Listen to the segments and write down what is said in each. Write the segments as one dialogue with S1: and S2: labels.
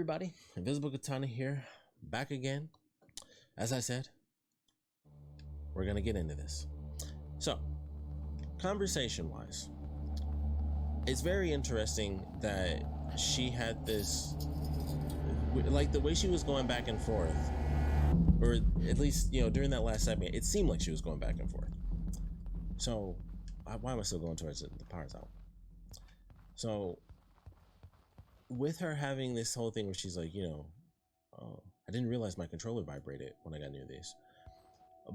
S1: everybody, Invisiblekatana here, back again. As I said, we're gonna get into this. So, conversation-wise, it's very interesting that she had this, like the way she was going back and forth, or at least, you know, during that last segment, it seemed like she was going back and forth. So, why am I still going towards the power's out? So, with her having this whole thing where she's like, you know, oh, I didn't realize my controller vibrated when I got near this.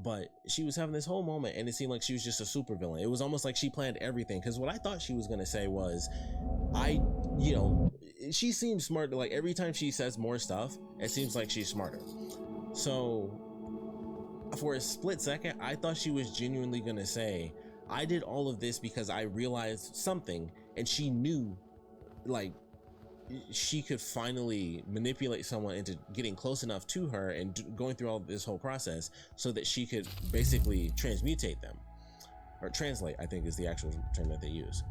S1: But she was having this whole moment and it seemed like she was just a super villain. It was almost like she planned everything. Because what I thought she was going to say was, you know, she seems smart. Like every time she says more stuff, it seems like she's smarter. So for a split second, I thought she was genuinely going to say, I did all of this because I realized something, and she knew, like, she could finally manipulate someone into getting close enough to her and going through all this whole process so that she could basically transmutate them, or translate, I think is the actual term that they use.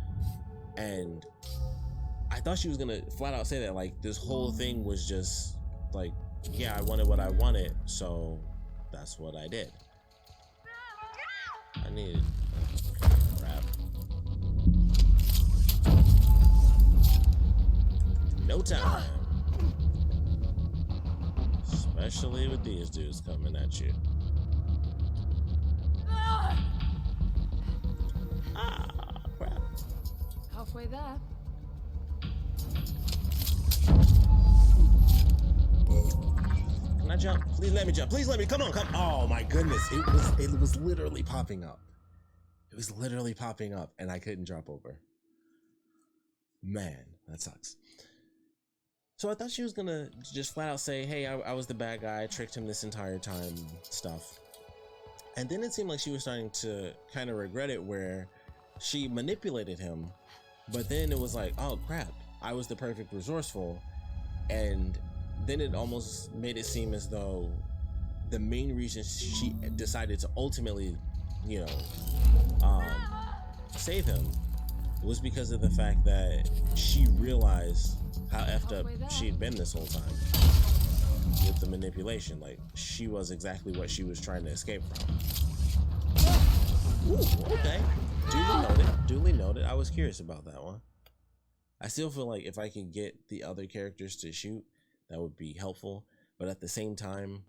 S1: And I thought she was gonna flat out say that, like, this whole thing was just like, yeah, I wanted what I wanted, so that's what I did. I needed crap. No time, especially with these dudes coming at you. Ah, crap.
S2: Halfway there.
S1: Can I jump? Please let me jump. Please let me. Come on, come. Oh my goodness! It was literally popping up. It was literally popping up, and I couldn't jump over. Man, that sucks. So I thought she was gonna just flat out say, hey, I was the bad guy, I tricked him this entire time, stuff. And then it seemed like she was starting to kind of regret it, where she manipulated him, but then it was like, oh crap, I was the perfect resourceful. And then it almost made it seem as though the main reason she decided to ultimately, you know, save him was because of the fact that she realized how effed up she'd been this whole time with the manipulation. Like, she was exactly what she was trying to escape from. Ooh, okay. Duly noted. I was curious about that one. I still feel like if I can get the other characters to shoot, that would be helpful. But at the same time,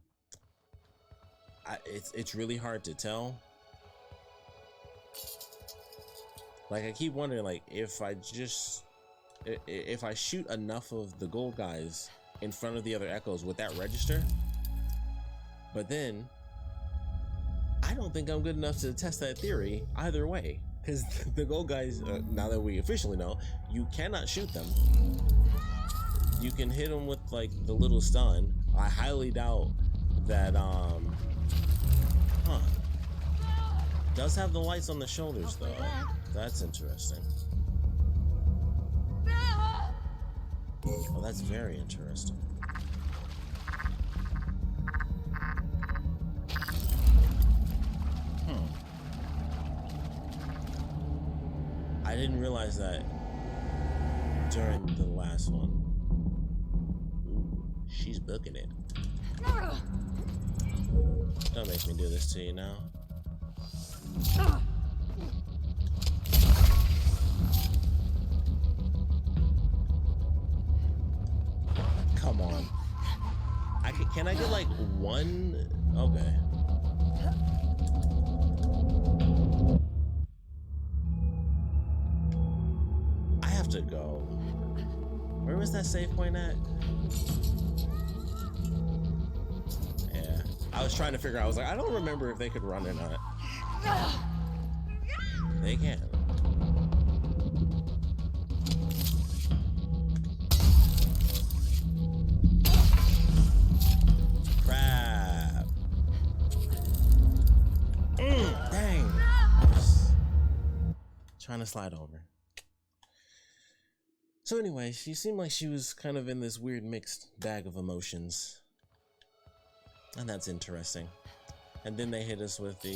S1: it's really hard to tell. Like, I keep wondering, like, if I shoot enough of the gold guys in front of the other echoes, would that register? But then I don't think I'm good enough to test that theory either way, because the gold guys, now that we officially know, you cannot shoot them. You can hit them with like the little stun. I highly doubt that does have the lights on the shoulders though. That's interesting. Oh, that's very interesting. I didn't realize that during the last one. Ooh, she's booking it. Don't make me do this to you now. Come on. Can I get like one? Okay. I have to go. Where was that save point at? Yeah. I was trying to figure out. I was like, I don't remember if they could run or not. They can. Dang. Trying to slide over. So anyway, she seemed like she was kind of in this weird mixed bag of emotions. And that's interesting. And then they hit us with the,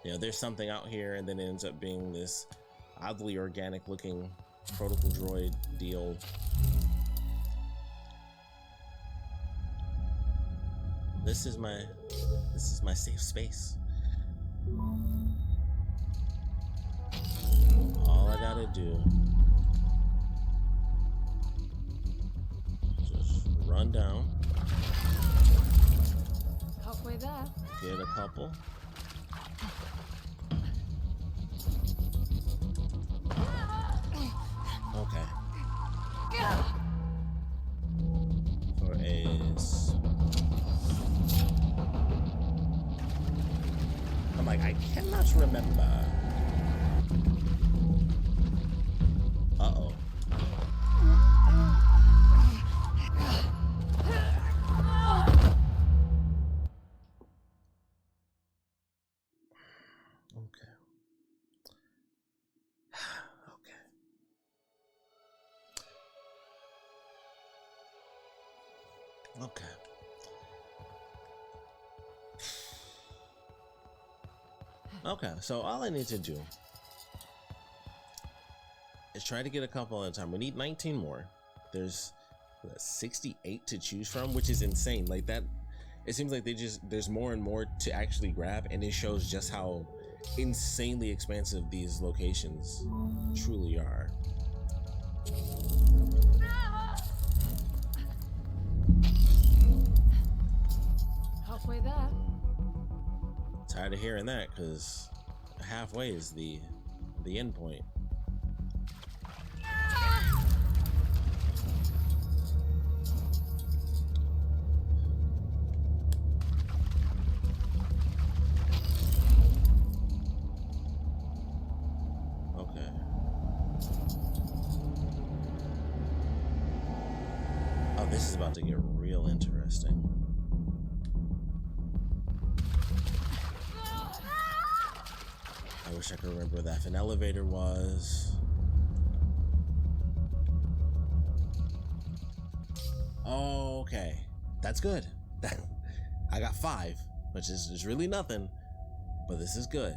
S1: you know, there's something out here, and then it ends up being this oddly organic looking protocol droid deal. This is my safe space. All I gotta do, just run down.
S2: Halfway there.
S1: Get a couple. Okay. For is. I'm like, I cannot remember. Uh-oh. Okay. Okay. Okay. Okay, so all I need to do is try to get a couple at a time. We need 19 more. There's 68 to choose from, which is insane. Like that, it seems like there's more and more to actually grab, and it shows just how insanely expansive these locations truly are.
S2: Halfway there.
S1: Tired of hearing that, because halfway is the end point. Okay. Oh, this is about to get real interesting. I wish I could remember where that elevator was. Oh, okay. That's good. I got 5, which is really nothing, but this is good.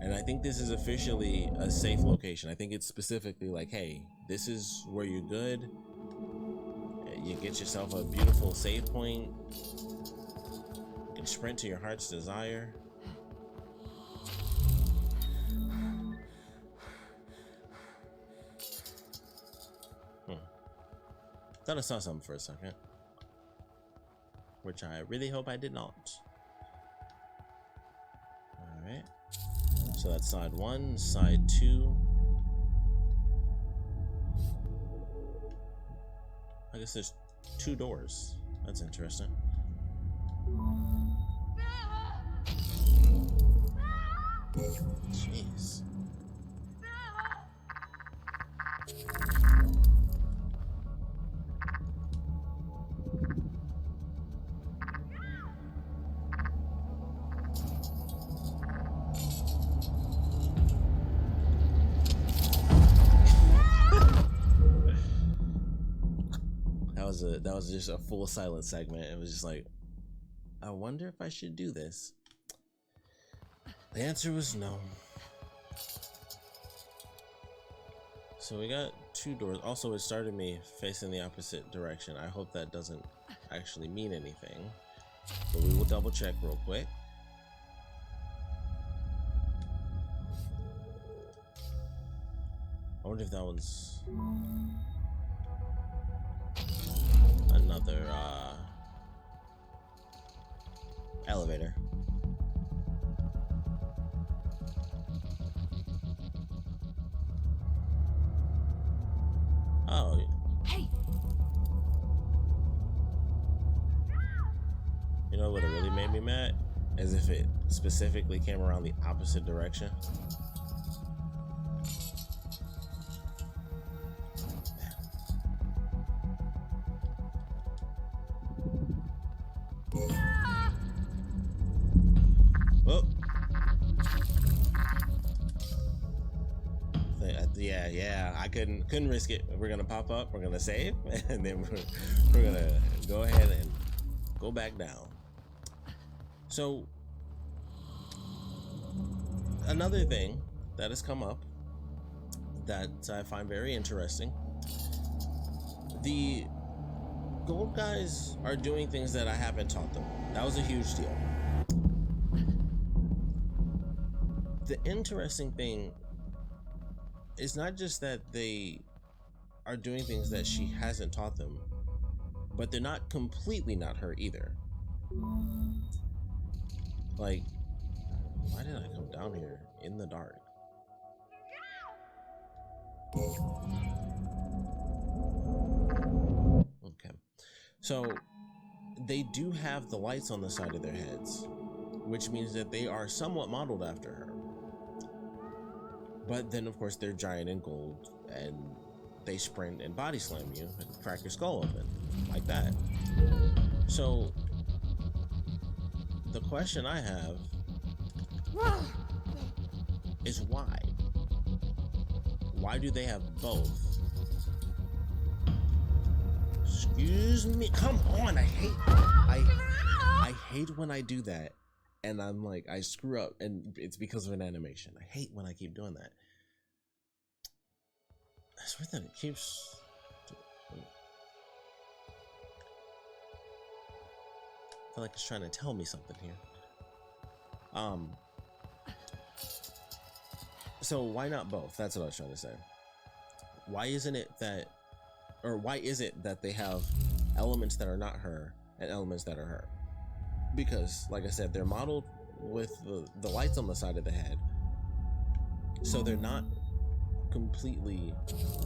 S1: And I think this is officially a safe location. I think it's specifically like, hey, this is where you're good. You get yourself a beautiful save point. You can sprint to your heart's desire. Thought I saw something for a second, which I really hope I did not. Alright, so that's side 1, side 2. I guess there's 2 doors. That's interesting. Jeez. That was just a full silent segment. It was just like, I wonder if I should do this. The answer was no. So we got 2 doors. Also, it started me facing the opposite direction. I hope that doesn't actually mean anything, but we will double check real quick. I wonder if that one's another elevator. Oh.
S2: Hey.
S1: You know what it really made me mad? As if it specifically came around the opposite direction. Yeah, I couldn't risk it. We're gonna pop up, we're gonna save, and then we're gonna go ahead and go back down. So another thing that has come up that I find very interesting, the gold guys are doing things that I haven't taught them. That was a huge deal. The interesting thing is not just that they are doing things that she hasn't taught them, but they're not completely not her either. Like, why did I come down here in the dark? Okay, so they do have the lights on the side of their heads, which means that they are somewhat modeled after her. But then, of course, they're giant and gold, and they sprint and body slam you and crack your skull open like that. So the question I have is why? Why do they have both? Excuse me. Come on. I hate when I do that. And I'm like, I screw up, and it's because of an animation. I hate when I keep doing that. I swear that it keeps... I feel like it's trying to tell me something here. So why not both? That's what I was trying to say. Why isn't it that... Or why is it that they have elements that are not her and elements that are her? Because, like I said, they're modeled with the lights on the side of the head, so they're not completely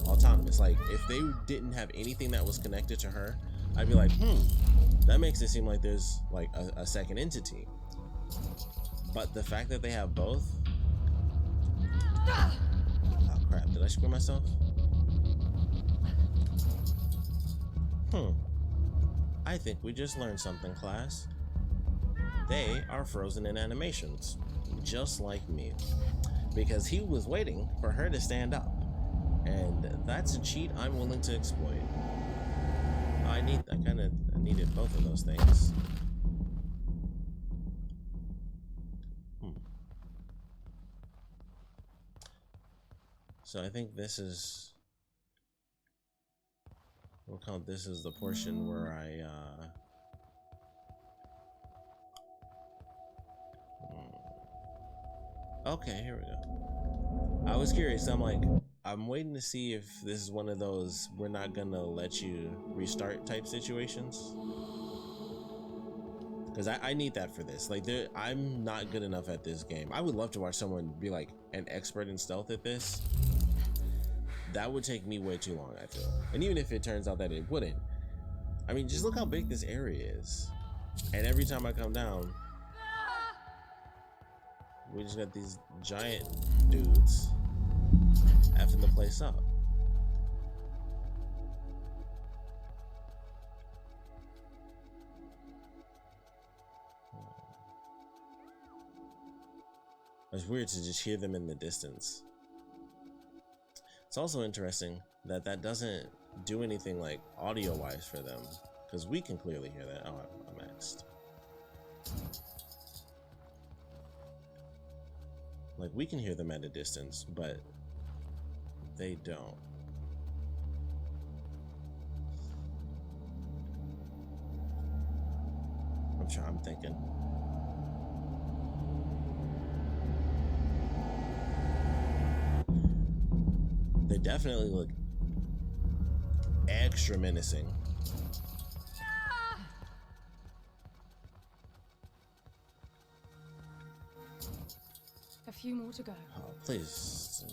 S1: autonomous. Like, if they didn't have anything that was connected to her, I'd be like, that makes it seem like there's like a second entity. But the fact that they have both... Oh crap, did I screw myself? I think we just learned something, class. They are frozen in animations, just like me, because he was waiting for her to stand up, and that's a cheat I'm willing to exploit. I needed both of those things. So I think this is, we'll count this as the portion where okay, here we go. I was curious. I'm like, I'm waiting to see if this is one of those we're not gonna let you restart type situations, because I need that for this. Like, I'm not good enough at this game. I would love to watch someone be like an expert in stealth at this. That would take me way too long, I feel. And even if it turns out that it wouldn't, I mean, just look how big this area is, and every time I come down, we just got these giant dudes effing the place up. It's weird to just hear them in the distance. It's also interesting that that doesn't do anything like audio wise for them, because we can clearly hear that. Oh, I'm maxed. Like, we can hear them at a distance, but they don't. I'm thinking. They definitely look extra menacing.
S2: A few more to go.
S1: Oh, please.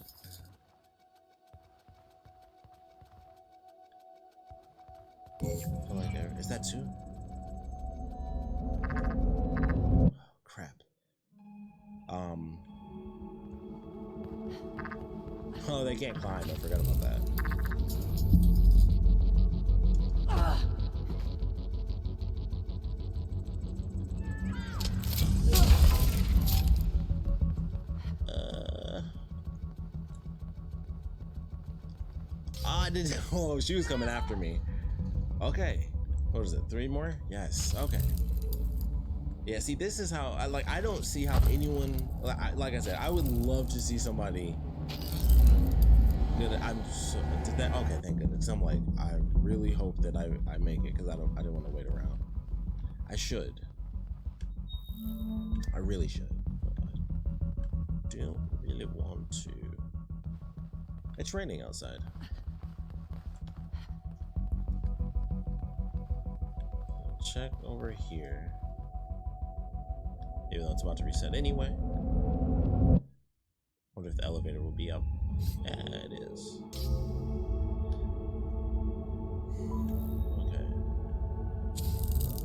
S1: Oh, is that two? Oh, crap. Oh, they can't climb. I forgot about that. I didn't. Oh, she was coming after me. Okay. What is it? 3 more? Yes. Okay. Yeah. See, this is how I don't see how anyone. Like I said, I would love to see somebody Good. I'm so, did that. Okay, thank goodness. I'm like, I really hope that I make it because I didn't want to wait around. I should. I really should. But I don't really want to. It's raining outside. Check over here. Even though it's about to reset anyway. Wonder if the elevator will be up. Yeah, it is. Okay.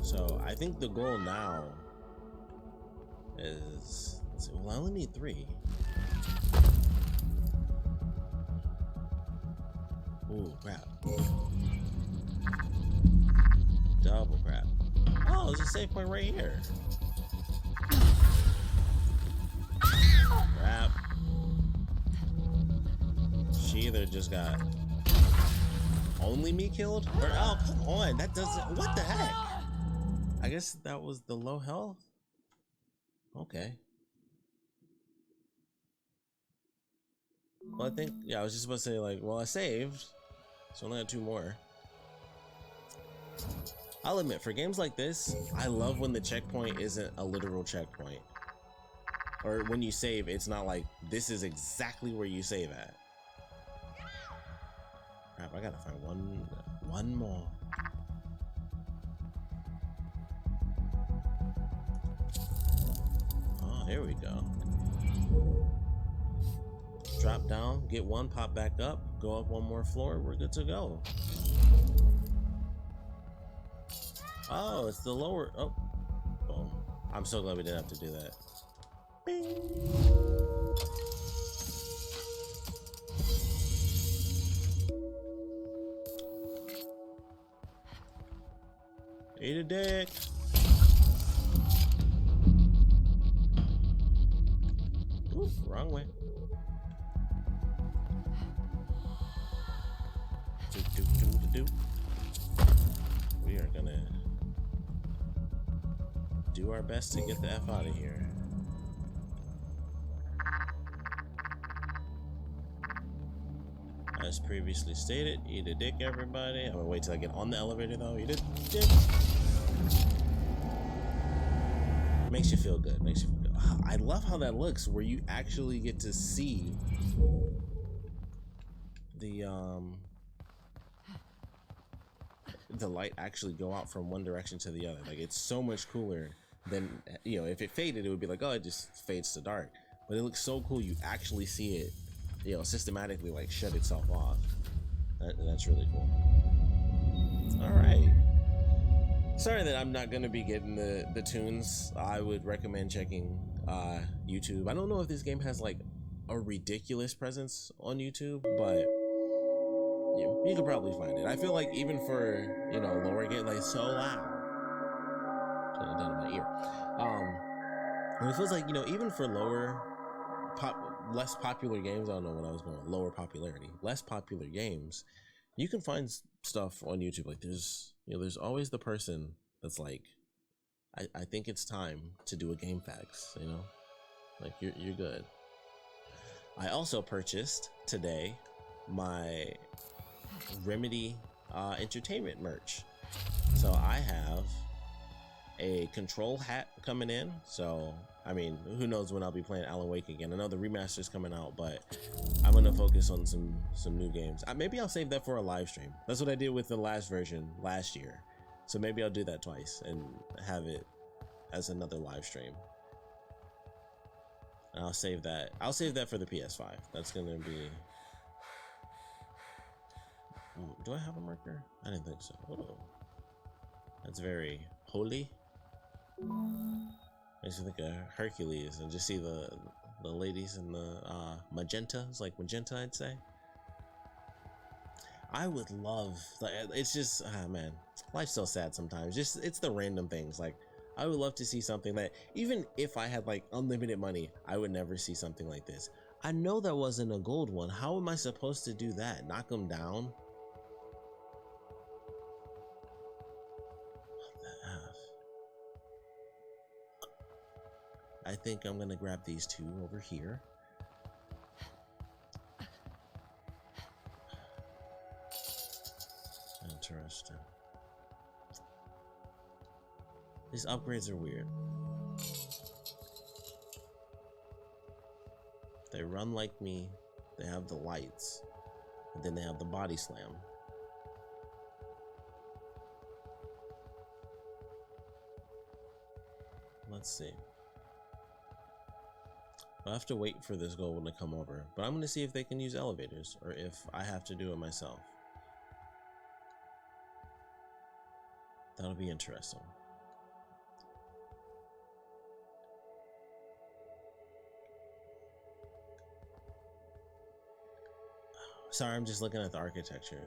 S1: So I think the goal now is, let's see, well, I only need 3. Ooh, crap. Double crap. Oh, there's a save point right here. Crap. She either just got only me killed, or oh, come on, that doesn't, what the heck? I guess that was the low health. Okay. Well, I think, yeah, I was just about to say, like, well, I saved, so I only got 2 more. I'll admit, for games like this, I love when the checkpoint isn't a literal checkpoint. Or when you save, it's not like, this is exactly where you save at. Crap, I gotta find one more. Oh, here we go. Drop down, get 1, pop back up, go up 1 more floor, we're good to go. Oh, it's the lower, oh, boom. I'm so glad we didn't have to do that. Bing. Eat a dick. Ooh, wrong way. We are gonna do our best to get the F out of here. As previously stated, eat a dick, everybody. I'm gonna wait till I get on the elevator though. Eat a dick. Makes you feel good. Makes you feel good. I love how that looks, where you actually get to see the light actually go out from one direction to the other. Like, it's so much cooler than, you know, if it faded, it would be like, oh, it just fades to dark. But it looks so cool. You actually see it, you know, systematically like shut itself off. That's really cool. All right. Sorry that I'm not going to be getting the tunes. I would recommend checking YouTube. I don't know if this game has like a ridiculous presence on YouTube, but you could probably find it. I feel like even for, you know, lower game, like, so loud. Turn it down in my ear. And it feels like, you know, even for less popular games, I don't know what I was going with, lower popularity, less popular games, you can find stuff on YouTube. Like, there's, you know, there's always the person that's like, I think it's time to do a game facts, you know, like, you're good. I also purchased today my Remedy entertainment merch. So I have a Control hat coming in. So, I mean, who knows when I'll be playing Alan Wake again. I know the remaster is coming out, but I'm gonna focus on some new games. Maybe I'll save that for a live stream. That's what I did with the last version last year. So maybe I'll do that twice and have it as another live stream. And I'll save that. I'll save that for the PS5. That's gonna be. Do I have a marker? I didn't think so. Whoa. That's very holy. Makes me think of Hercules and just see the ladies in the magenta. It's like magenta, I'd say. I would love, like, it's just, man, life's so sad sometimes. Just, it's the random things. Like, I would love to see something that, even if I had like unlimited money, I would never see something like this. I know that wasn't a gold one. How am I supposed to do that? Knock them down? I think I'm gonna grab these 2 over here. Interesting. These upgrades are weird. They run like me, they have the lights, and then they have the body slam. Let's see. I'll have to wait for this gold to come over, but I'm going to see if they can use elevators or if I have to do it myself. That'll be interesting. Sorry, I'm just looking at the architecture.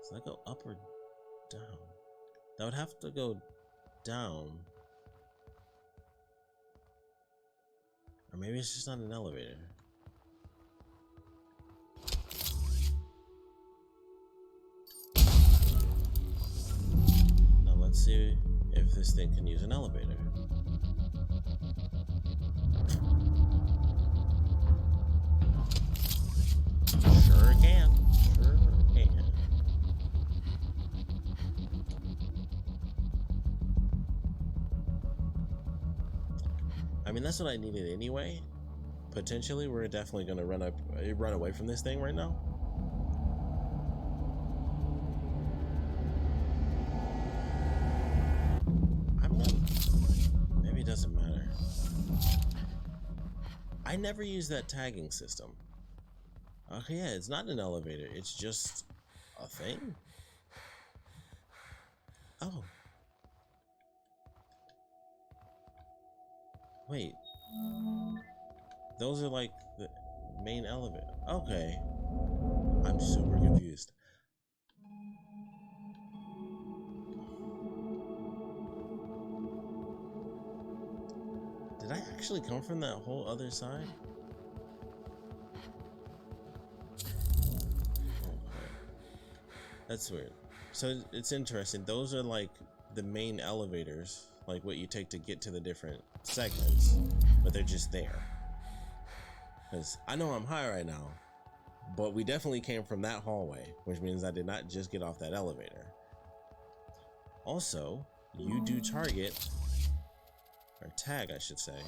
S1: Does that go up or down? That would have to go down. Or maybe it's just not an elevator. Now let's see if this thing can use an elevator. Sure can. Sure can. I mean, that's what I needed anyway. Potentially, we're definitely gonna run away from this thing right now. Maybe it doesn't matter. I never use that tagging system. Okay, yeah, it's not an elevator. It's just a thing. Oh. Wait. Those are like the main elevator. Okay. I'm super confused. Did I actually come from that whole other side? That's weird. So it's interesting. Those are like the main elevators, like what you take to get to the different segments, but they're just there. Because I know I'm high right now, but we definitely came from that hallway, which means I did not just get off that elevator. Also, you do target, or tag I should say,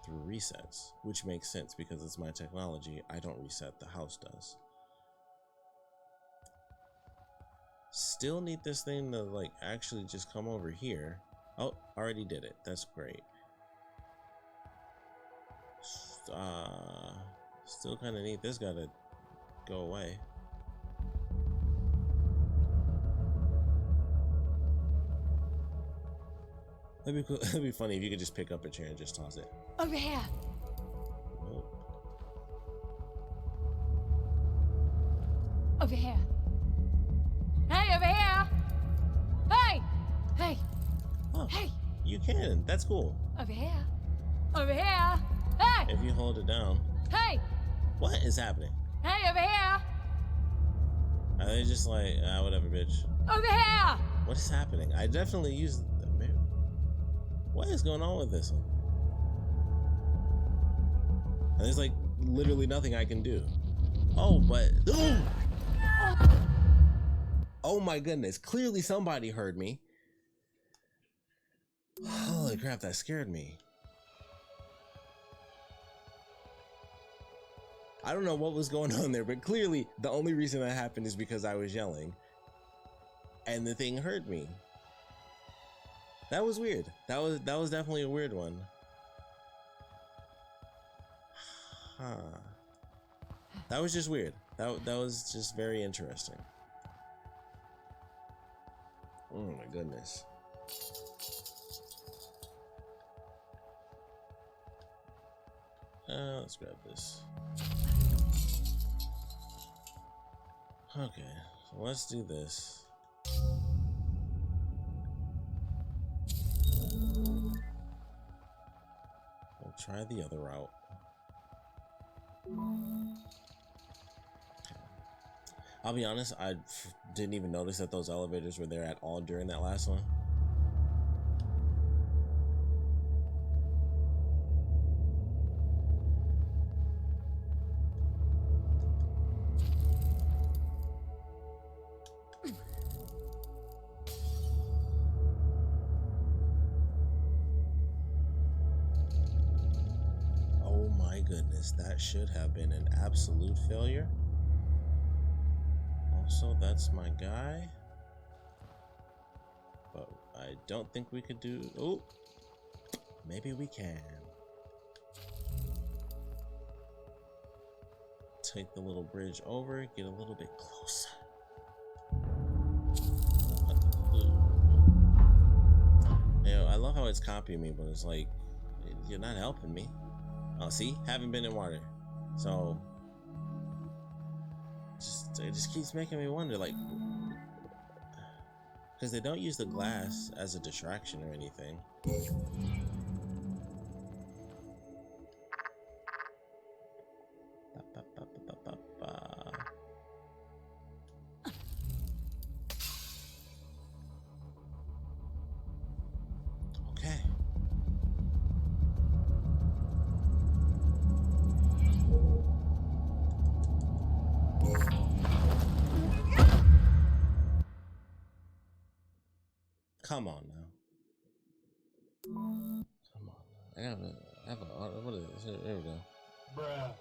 S1: through resets, which makes sense because it's my technology. I don't reset, the house does. Still need this thing to like actually just come over here. Oh, already did it. That's great. Still kind of need this guy to go away. That'd be cool. It'd be funny if you could just pick up a chair and just toss it.
S2: Over here.
S1: Nope.
S2: Over here. Hey, over here. Hey. Hey.
S1: Oh,
S2: Hey.
S1: you can. That's cool.
S2: Over here. Over here. Hey.
S1: If you hold it down.
S2: Hey.
S1: What is happening?
S2: Hey, over here.
S1: Are they just like, whatever, bitch?
S2: Over here.
S1: What is happening? I definitely used the mirror. What is going on with this one? And there's like literally nothing I can do. Oh, but ooh! Oh my goodness! Clearly somebody heard me. Holy crap! That scared me. I don't know what was going on there, but clearly the only reason that happened is because I was yelling, and the thing heard me. That was weird. That was definitely a weird one. Huh. That was just weird. That was just very interesting. Oh my goodness. Let's grab this. Okay, so let's do this. We'll try the other route. Okay. I'll be honest, I didn't even notice that those elevators were there at all during that last one. Oh my goodness, that should have been an absolute failure. Also, that's my guy. But I don't think we could do... Oh, maybe we can. Take the little bridge over, get a little bit closer. I love how it's copying me, but it's like, you're not helping me. Oh, see? Haven't been in water. So, it just keeps making me wonder, like, because they don't use the glass as a distraction or anything. Okay. Come on now. Come on now. I have a, what is this? There we go.
S3: Bruh.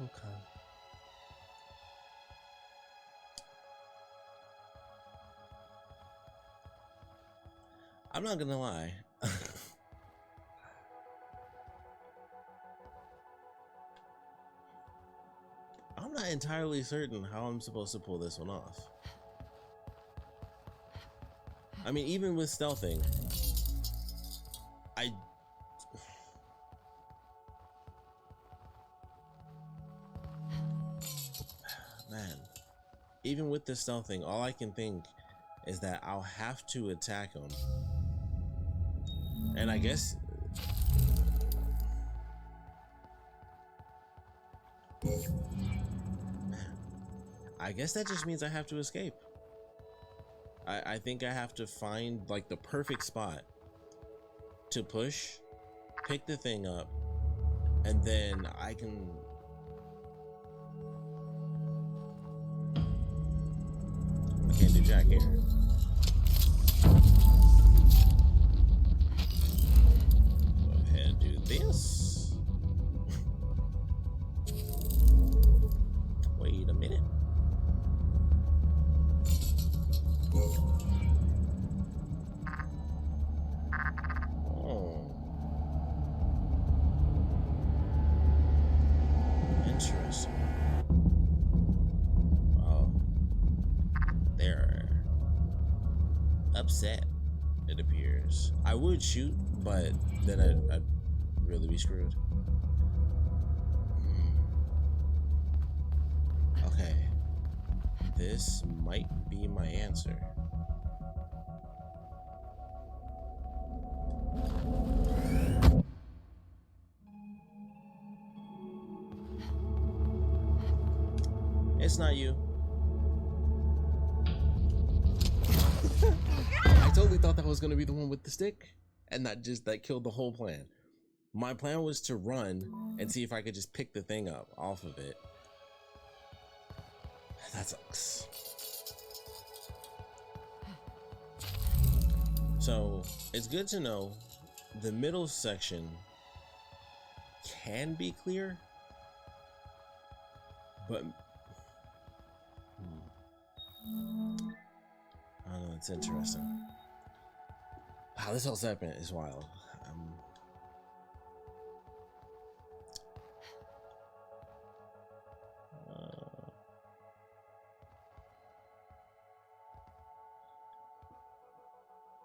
S1: Okay. I'm not gonna lie. I'm not entirely certain how I'm supposed to pull this one off. I mean, even with stealthing, man, even with the stealthing, all I can think is that I'll have to attack him. And I guess that just means I have to escape. I think I have to find like the perfect spot to push, pick the thing up, and then I can... I can't do jack here. Go ahead and do this. Wait a minute. Oh. Interesting. Oh. They're upset, it appears. I would shoot, but then I'd really be screwed. Okay. This might be my answer. It's not you. I totally thought that was gonna be the one with the stick, and that killed the whole plan. My plan was to run and see if I could just pick the thing up off of it. That sucks. So it's good to know the middle section can be clear, but I don't know, it's interesting. Wow, this whole segment is wild.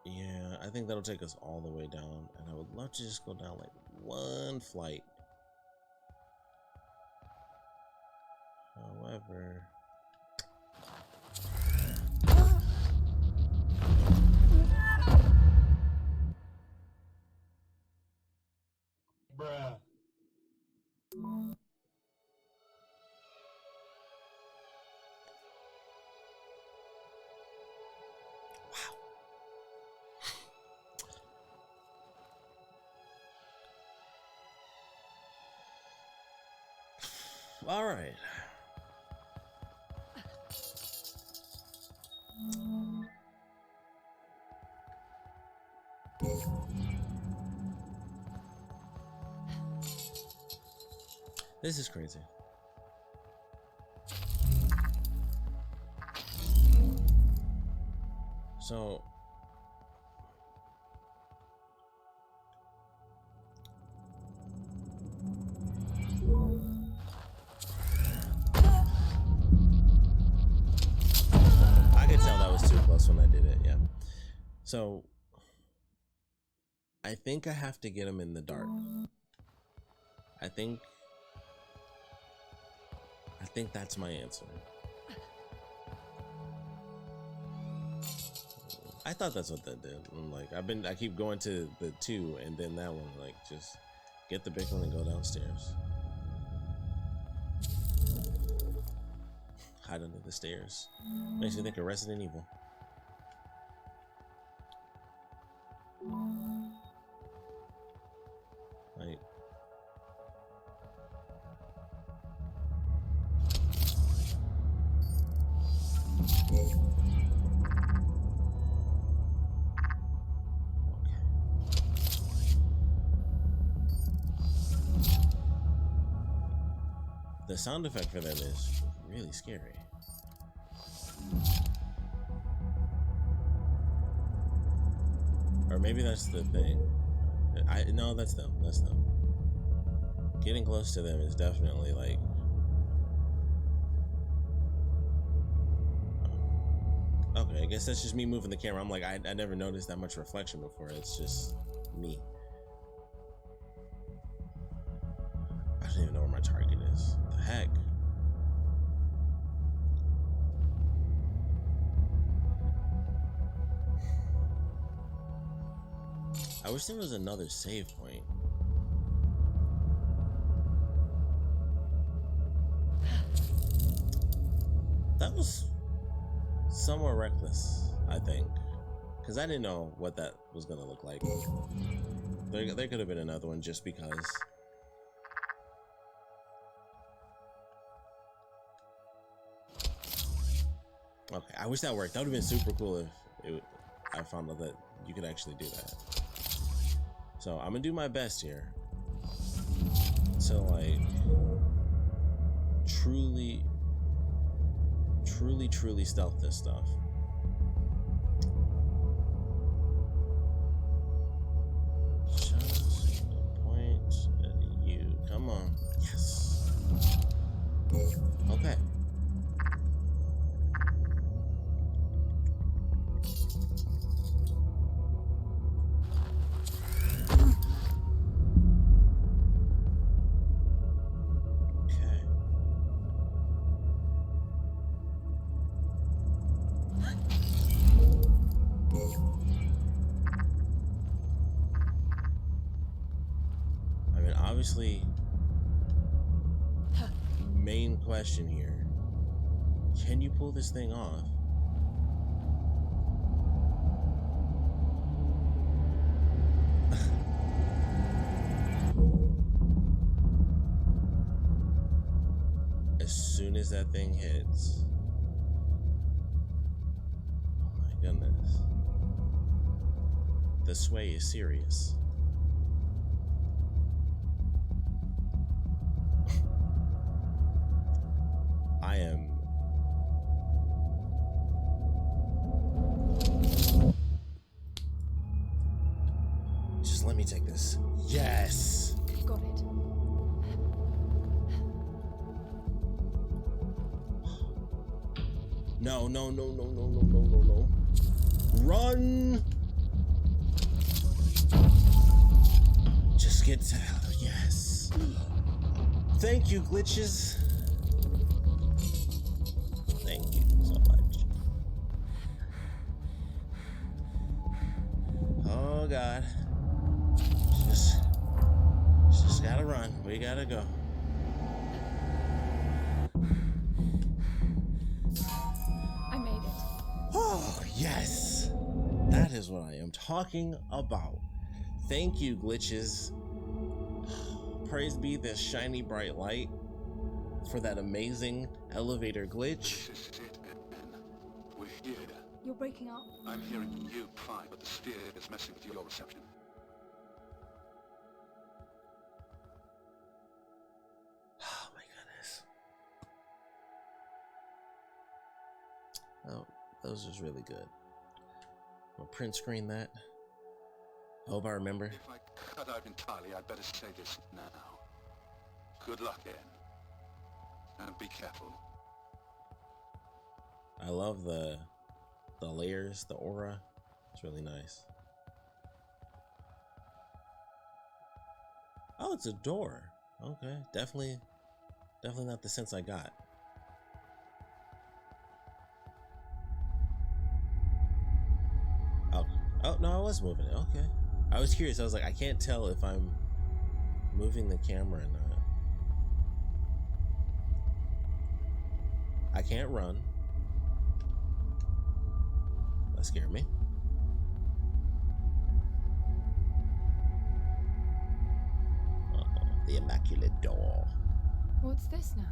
S1: Yeah, I think that'll take us all the way down, and I would love to just go down like one flight. However,
S3: Bruh.
S1: All right. This is crazy. So I could tell that was too close when I did it, yeah. So I think I have to get him in the dark. I think that's my answer. I thought that's what that did. I'm like, I keep going to the 2 and then that one, like, just get the big one and go downstairs. Hide under the stairs. Makes me think of Resident Evil. Like, the sound effect for them is really scary. Or maybe that's the thing. No, that's them. That's them. Getting close to them is definitely like. Okay, I guess that's just me moving the camera. I'm like, I never noticed that much reflection before. It's just me. I don't even know where my target is. What the heck? I wish there was another save point. That was somewhat reckless, I think, because I didn't know what that was gonna look like. There could have been another one just because. Okay, I wish that worked. That would have been super cool if I found out that you could actually do that. So I'm gonna do my best here to like truly stealth this stuff. Just point at you. Come on. Yes. Okay. Obviously, main question here, can you pull this thing off? As soon as that thing hits, oh my goodness, the sway is serious. I am just let me take this. Yes.
S2: Got it.
S1: No. Run. Just get to yes. Thank you, glitches. Thank you so much. Oh God. Just gotta run. We gotta go.
S2: I made it.
S1: Oh, yes. That is what I am talking about. Thank you, glitches. Praise be this shiny bright light. for that amazing elevator glitch.
S3: This is it, Ben. We're here.
S2: You're breaking up.
S3: I'm hearing you fine, but the sphere is messing with your reception.
S1: Oh my goodness. Oh, those was really good. I'm gonna print screen that. I hope I remember.
S3: If I cut out entirely, I'd better say this now. Good luck, Anne. And be careful.
S1: I love the layers, the aura. It's really nice. Oh, it's a door. Okay, definitely not the sense I got. Oh no, I was moving it. Okay, I was curious. I was like, I can't tell if I'm moving the camera or not. I can't run. That scared me. The immaculate door.
S2: What's this now?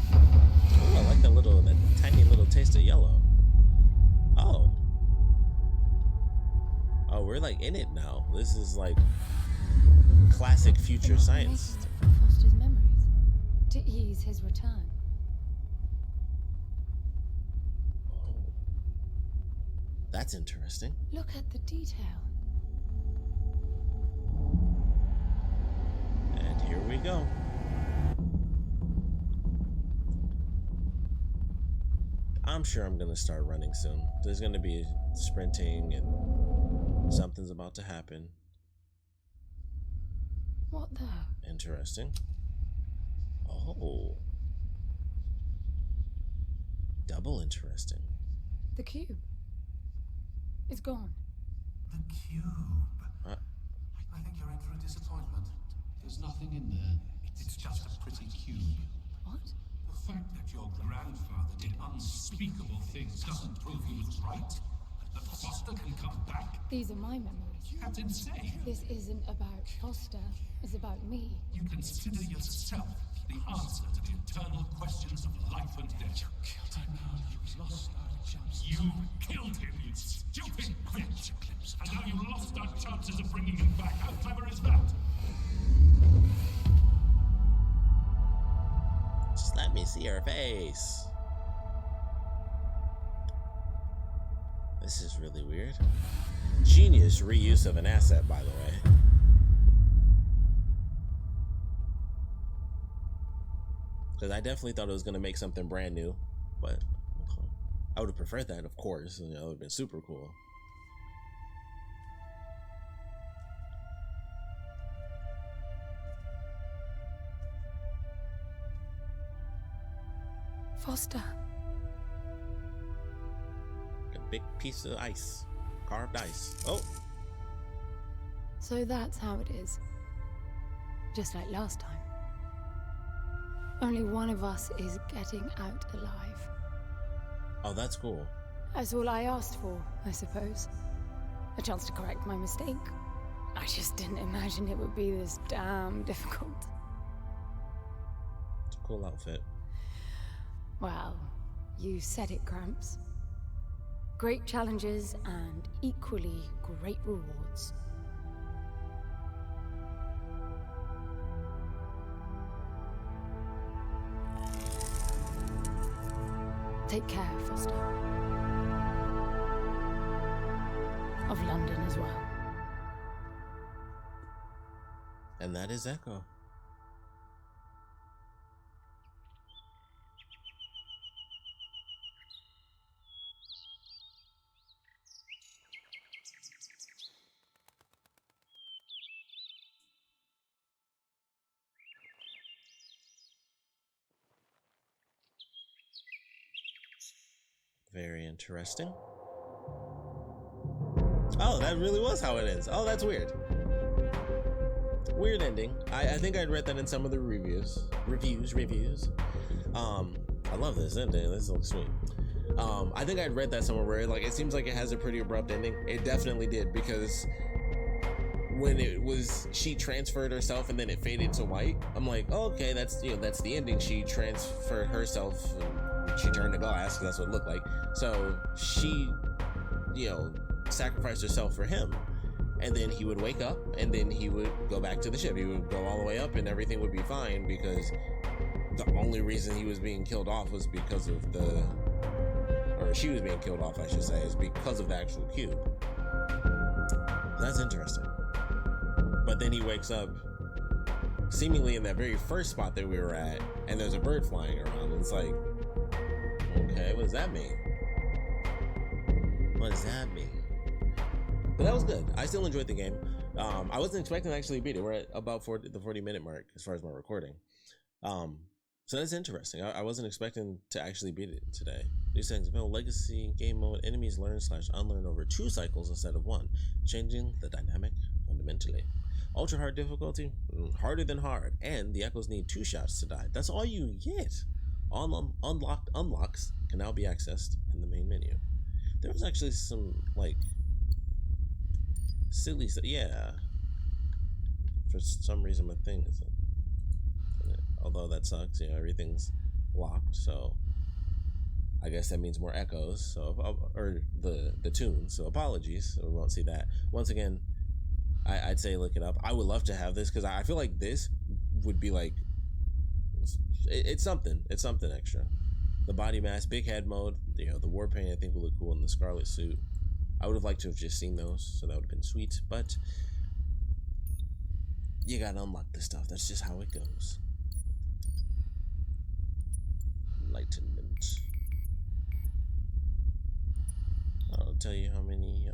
S1: Oh, I like that tiny little taste of yellow. Oh. Oh, we're like in it now. This is like classic future science.
S2: For Foster's memories, to ease his return.
S1: Oh. That's interesting.
S2: Look at the detail.
S1: And here we go. I'm sure I'm gonna start running soon. There's gonna be sprinting and something's about to happen.
S2: What the?
S1: Interesting. Oh. Double interesting.
S2: The cube. It's gone.
S4: The cube. I think you're in for a disappointment. There's nothing in there. It's just a pretty cube.
S2: What?
S4: The fact that your grandfather did unspeakable things doesn't prove he was right. That Foster can come back.
S2: These are my memories.
S4: That's insane.
S2: This isn't about Foster. It's about me.
S4: You consider yourself the answer to the eternal questions of life and death. You killed him. You've lost our chance. You killed him, you stupid bitch. And now you've lost our chances of bringing him back. How clever is that?
S1: Just let me see her face. This is really weird. Genius reuse of an asset, by the way. Because I definitely thought it was going to make something brand new, but I would have preferred that, of course. You know, it would have been super cool.
S2: Foster.
S1: A big piece of ice. Carved ice. Oh!
S2: So that's how it is. Just like last time. Only one of us is getting out alive.
S1: Oh, that's cool.
S2: That's all I asked for, I suppose. A chance to correct my mistake. I just didn't imagine it would be this damn difficult.
S1: It's a cool outfit.
S2: Well, you said it, Gramps. Great challenges and equally great rewards. Take care, Foster. Of London as well.
S1: And that is Echo. Very interesting. Oh, that really was how it ends. Oh, that's weird. Weird ending. I think I'd read that in some of the reviews. I love this ending. This looks sweet. I think I'd read that somewhere where like it seems like it has a pretty abrupt ending. It definitely did, because when it was she transferred herself and then it faded to white, I'm like, oh, okay, that's that's the ending. She transferred herself and she turned to glass because that's what it looked like. So she sacrificed herself for him, and then he would wake up and then he would go back to the ship. He would go all the way up and everything would be fine, because the only reason he was being killed off was because of or she was being killed off, I should say, is because of the actual cube. That's interesting. But then he wakes up seemingly in that very first spot that we were at, and there's a bird flying around, and it's like, okay, what does that mean? What does that mean? But that was good. I still enjoyed the game. I wasn't expecting to actually beat it. We're at about the 40-minute mark as far as my recording. So that's interesting. I wasn't expecting to actually beat it today. New settings available: legacy game mode. Enemies learn/unlearn over 2 cycles instead of 1, changing the dynamic fundamentally. Ultra hard difficulty, harder than hard, and the echoes need 2 shots to die. That's all you get. Unlocked unlocks can now be accessed in the main menu. There was actually some like silly stuff. Yeah, for some reason my thing isn't. Although that sucks, everything's locked, so I guess that means more echoes, so or the tunes, so apologies, so we won't see that. Once again, I'd say look it up. I would love to have this, because I feel like this would be like, it's something extra. The body mask, big head mode, the war paint I think would look cool in the scarlet suit. I would have liked to have just seen those, so that would have been sweet, but you gotta unlock this stuff. That's just how it goes. Enlightenment. I'll tell you how many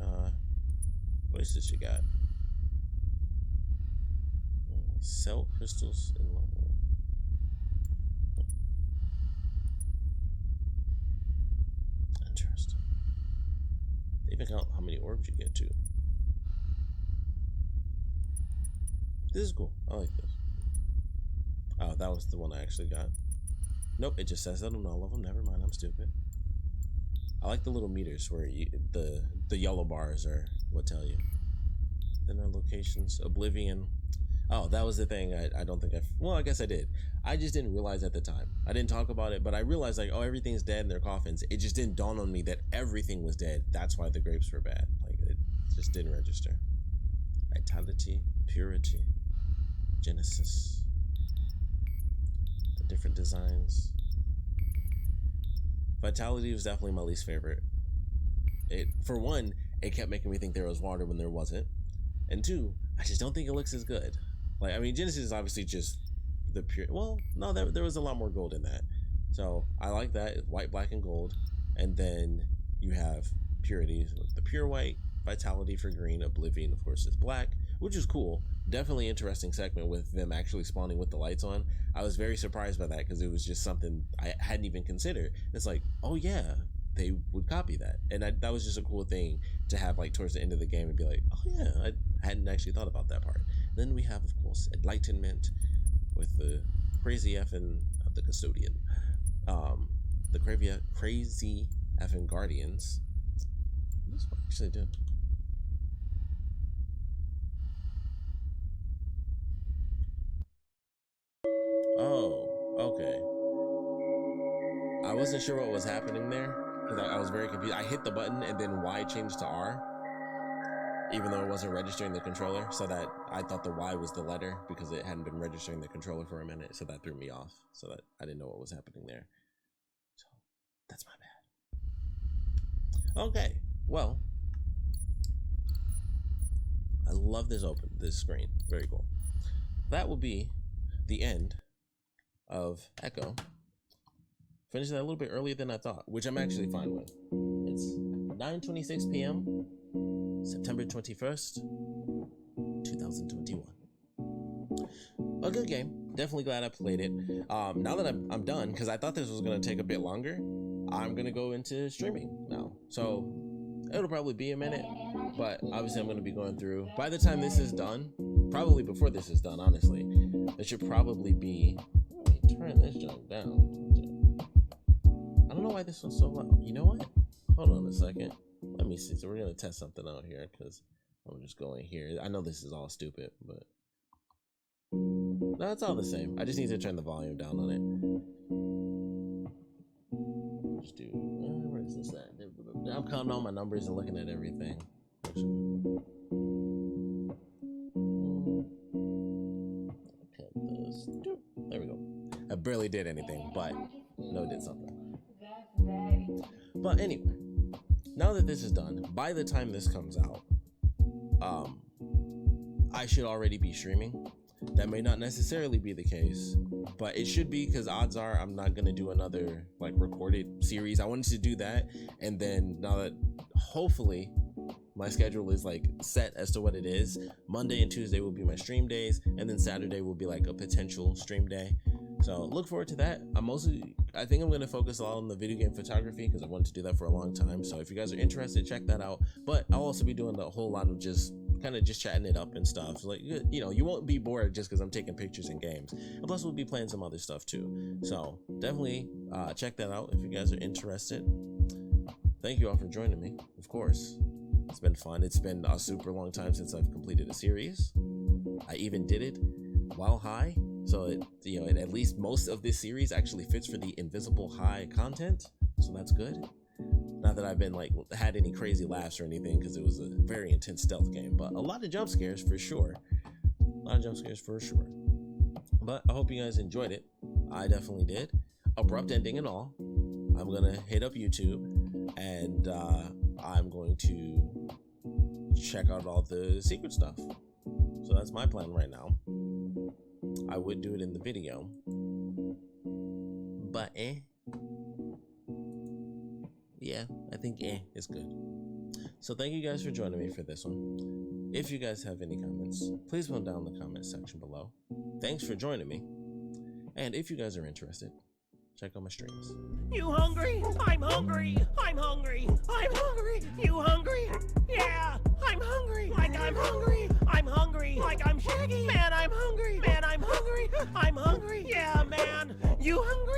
S1: voices you got. Cell crystals in level. Interesting. They even count how many orbs you get too. This is cool. I like this. Oh, that was the one I actually got. Nope, it just says that on all of them. Never mind, I'm stupid. I like the little meters where the yellow bars are what tell you. Then our locations, Oblivion. Oh, that was the thing. I don't think well, I guess I did. I just didn't realize at the time. I didn't talk about it, but I realized like, oh, everything's dead in their coffins. It just didn't dawn on me that everything was dead. That's why the grapes were bad. Like, it just didn't register. Vitality, purity, Genesis. The different designs. Vitality was definitely my least favorite. For one, it kept making me think there was water when there wasn't. And 2, I just don't think it looks as good. Like, I mean, Genesis is obviously just the pure. Well, no, there was a lot more gold in that. So I like that. White, black, and gold. And then you have purity, the pure white, vitality for green, Oblivion, of course, is black, which is cool. Definitely interesting segment with them actually spawning with the lights on. I was very surprised by that, because it was just something I hadn't even considered. It's like, oh yeah, they would copy that. And that was just a cool thing to have like towards the end of the game and be like, oh yeah, I hadn't actually thought about that part. Then we have, of course, Enlightenment with the crazy effing the custodian, the crazy effing guardians. This one actually did. Oh, okay. I wasn't sure what was happening there, because I was very confused. I hit the button and then Y changed to R, even though it wasn't registering the controller, so that I thought the Y was the letter because it hadn't been registering the controller for a minute, so that threw me off, so that I didn't know what was happening there. So that's my bad. Okay, well, I love this screen. Very cool. That will be the end of Echo. Finished that a little bit earlier than I thought, which I'm actually fine with. It's 9:26 p.m. September 21st, 2021. A good game. Definitely glad I played it. Now that I'm done, because I thought this was going to take a bit longer, I'm going to go into streaming now. So it'll probably be a minute, but obviously I'm going to be going through. By the time this is done, probably before this is done, honestly, it should probably be... Let me turn this junk down. I don't know why this one's so loud. You know what? Hold on a second. Let me see. So we're going to test something out here, because I I'm just going here. I know this is all stupid, but no, it's all the same. I just need to turn the volume down on it. Just do, where is this at? I'm counting all my numbers and looking at everything. There we go. I barely did anything, but no, it did something. But anyway, now that this is done, by the time this comes out, I should already be streaming. That may not necessarily be the case, but it should be, because odds are I'm not gonna do another like recorded series. I wanted to do that, and then now that hopefully my schedule is like set as to what it is, Monday and Tuesday will be my stream days, and then Saturday will be like a potential stream day. So look forward to that. I think I'm going to focus a lot on the video game photography, because I wanted to do that for a long time. So if you guys are interested, check that out. But I'll also be doing a whole lot of just chatting it up and stuff. Like, you know, you won't be bored just because I'm taking pictures in games. And plus we'll be playing some other stuff too. So definitely check that out if you guys are interested. Thank you all for joining me. Of course, it's been fun. It's been a super long time since I've completed a series. I even did it while high. So it, you know, at least most of this series actually fits for the invisible high content. So that's good. Not that I've been like had any crazy laughs or anything, because it was a very intense stealth game, but a lot of jump scares for sure. But I hope you guys enjoyed it. I definitely did. Abrupt ending and all. I'm gonna hit up YouTube, and I'm going to check out all the secret stuff. So that's my plan right now. I would do it in the video, but yeah, I think is good. So thank you guys for joining me for this one. If you guys have any comments, please put them down in the comment section below. Thanks for joining me. And if you guys are interested, check out my streams.
S5: You hungry? I'm hungry. I'm hungry. I'm hungry. You hungry? Yeah, I'm hungry. Like I'm hungry. I'm hungry. Like I'm Shaggy. Man, I'm hungry. Man, I'm hungry. I'm hungry. Yeah, man. You hungry?